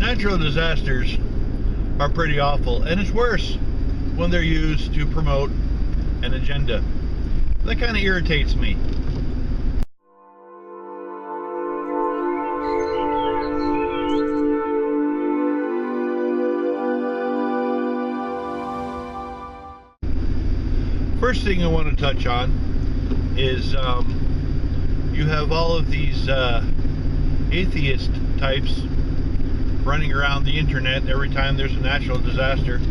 Natural disasters are pretty awful, and it's worse when they're used to promote an agenda. That kind of irritates me. First thing I want to touch on is you have all of these atheist types running around the internet every time there's a natural disaster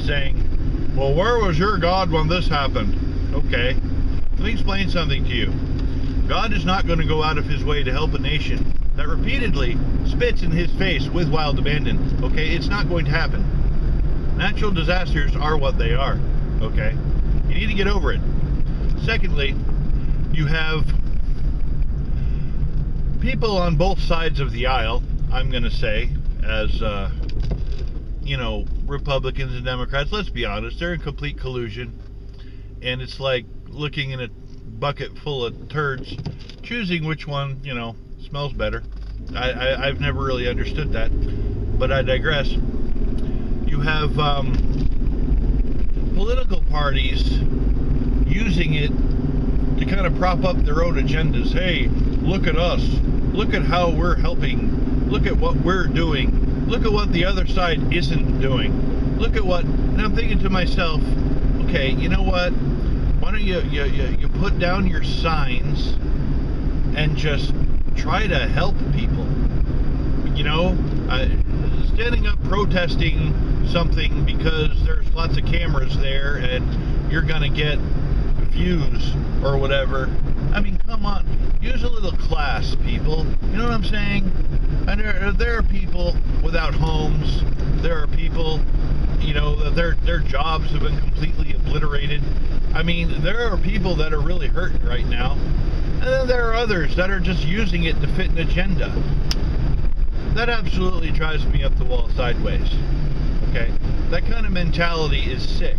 saying, well, where was your God when this happened? Okay, let me explain something to you. God is not going to go out of his way to help a nation that repeatedly spits in his face with wild abandon. Okay, it's not going to happen. Natural disasters are what they are. Okay, you need to get over it. Secondly, you have people on both sides of the aisle, I'm going to say, as Republicans and Democrats. Let's be honest, they're in complete collusion, and it's like looking in a bucket full of turds, choosing which one smells better. I've never really understood that, but I digress. You have political parties using it to kind of prop up their own agendas. Hey, look at us, look at how we're helping, look at what we're doing, look at what the other side isn't doing, look at what, and I'm thinking to myself, okay, you know what, why don't you put down your signs and just try to help people? Standing up protesting something because there's lots of cameras there and you're gonna get views or whatever. I mean, come on, use a little class, people. You know what I'm saying? And there are people without homes. There are people, that their jobs have been completely obliterated. I mean, there are people that are really hurting right now. And then there are others that are just using it to fit an agenda. That absolutely drives me up the wall sideways. Okay? That kind of mentality is sick,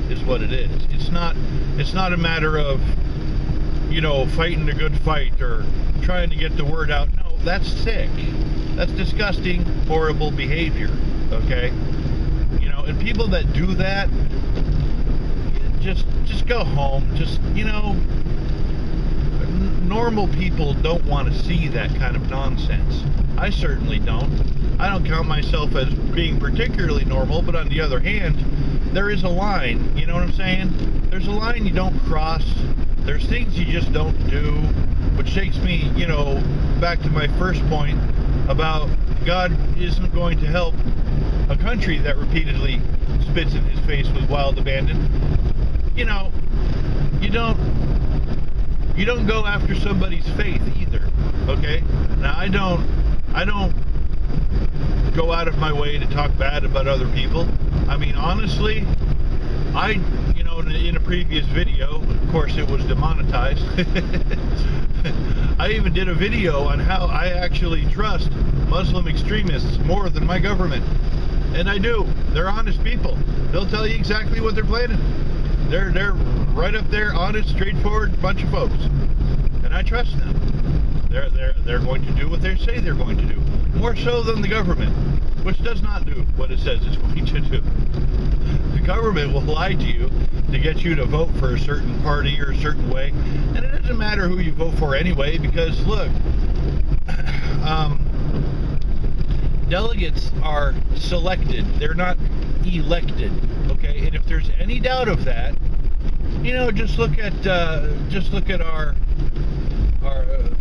is what it is. It's not a matter of, fighting a good fight or trying to get the word out. No, that's sick. That's disgusting, horrible behavior. Okay? And people that do that, just go home. Just, normal people don't want to see that kind of nonsense. I certainly don't. I don't count myself as being particularly normal, but on the other hand, there is a line, you know what I'm saying? There's a line you don't cross. There's things you just don't do, which takes me, back to my first point about God isn't going to help a country that repeatedly spits in his face with wild abandon. You don't go after somebody's faith either, okay? Now, I don't go out of my way to talk bad about other people. I mean, honestly, in a previous video, of course it was demonetized, I even did a video on how I actually trust Muslim extremists more than my government. And I do. They're honest people. They'll tell you exactly what they're planning. They're right up there, honest, straightforward bunch of folks. And I trust them. They're going to do what they say they're going to do. More so than the government, which does not do what it says it's going to do. The government will lie to you to get you to vote for a certain party or a certain way. And it doesn't matter who you vote for anyway, because look, delegates are selected. They're not elected. Okay, and if there's any doubt of that, just look at our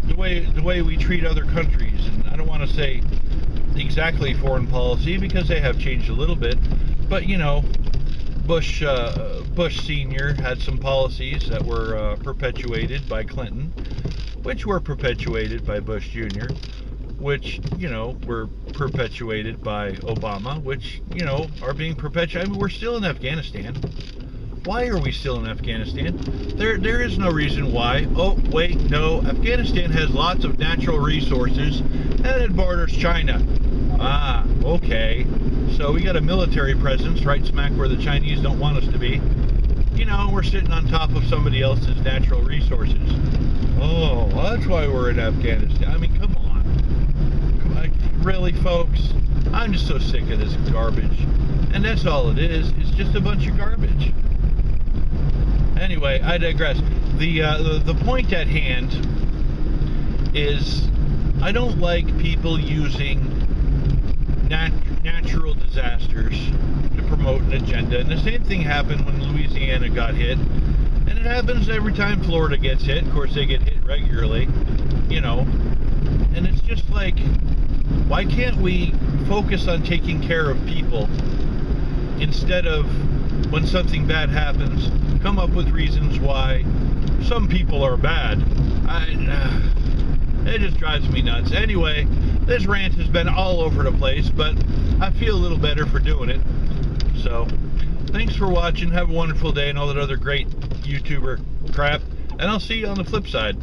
the way we treat other countries. And I don't want to say exactly foreign policy because they have changed a little bit, but Bush Senior had some policies that were perpetuated by Clinton, which were perpetuated by Bush Jr., which, were perpetuated by Obama, which, are being perpetuated. I mean, we're still in Afghanistan. Why are we still in Afghanistan? There is no reason why. Oh, wait, no. Afghanistan has lots of natural resources, and it borders China. Ah, okay. So we got a military presence right smack where the Chinese don't want us to be. We're sitting on top of somebody else's natural resources. Oh, well, that's why we're in Afghanistan. I mean, come on. Really, folks? I'm just so sick of this garbage. And that's all it is. It's just a bunch of garbage. Anyway, I digress. The point at hand is I don't like people using natural disasters to promote an agenda. And the same thing happened when Louisiana got hit. And it happens every time Florida gets hit. Of course, they get hit regularly, you know. And it's just like, why can't we focus on taking care of people instead of, when something bad happens, come up with reasons why some people are bad? It just drives me nuts. Anyway, this rant has been all over the place, but I feel a little better for doing it. So, thanks for watching. Have a wonderful day and all that other great YouTuber crap. And I'll see you on the flip side.